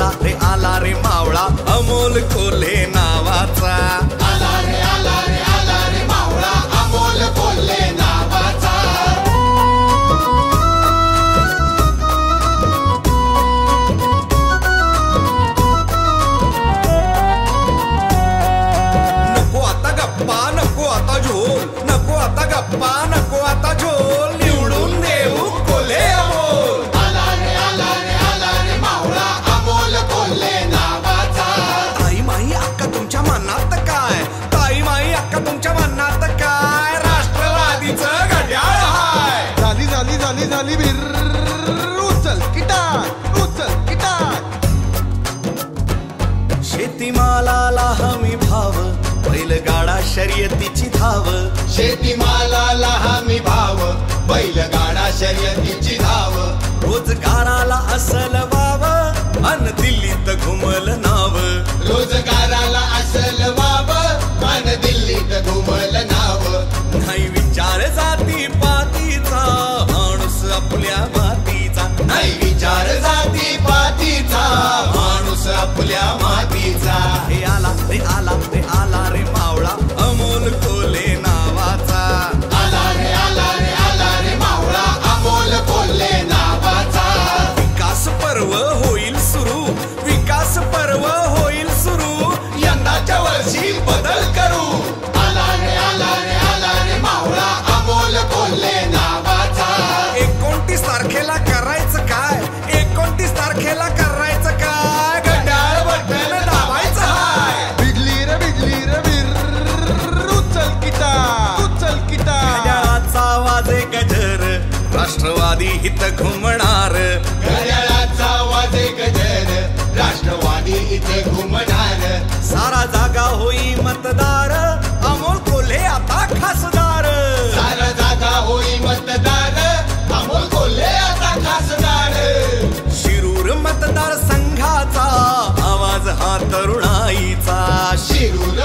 आला रे मावळा अमोल कोल्हे नावाचा। आला रे मावळा अमोल कोल्हे नावाचा। नको आता गप्पा नको आता झोल, नको आता गप्पा नको आता झोल, निवडून देऊ कोल्हे अमोल। आला रे मावळा अमोल कोल्हे नावाचा। ताई माई अक्का तुमच्या मनात काय, ताई माई अक्का तुमच्या मनात काय, राष्ट्रवादीचं घड्याळ हाय। झाली भिर उचल किटाक शेतीमालाला हमी भाव, बैलगाडा शर्यतीची धाव, शेतीमालाला हमी भाव, बैलगाडा शर्यतीची धाव, रोजगाराला असल वाव, अन दिल्लीत घुमल नाव, रोजगाराला असल वाव, अन दिल्लीत घुमल नाव। नाही विचार जाती पातीचा, माणूस आपल्या मातीचा, नाही विचार जाती पातीचा, माणूस आपल्या मातीचा। हे आला रे मावळा अमोल कोल्हे नावाचा। आला रे मावळा अमोल कोल्हे नावाचा। विकास पर्व होईल सुरू, विकास पर्व होईल सुरू, यंदाच्या वर्षी बदल करू। आला रे मावळा अमोल कोल्हे नावाचा। 29 तारखेला करायचं काय, 29 तारखेला करायचं काय, घड्याळ बटन दाबायचं हाय। बिजली रे भिर उचल किटाक घड्याळाचा वाजे गजर, राष्ट्रवादी हित घुमणार, घड्याळाचा वाजे गजर, राष्ट्रवादी इथे घुमणार। सारा जागा होई मतदार, अमोल कोल्हे आता खासदार, सारा जागा होई मतदार, अमोल कोल्हे आता खासदार। शिरूर मतदार संघाचा आवाज हा तरुणाईचा, शिरूर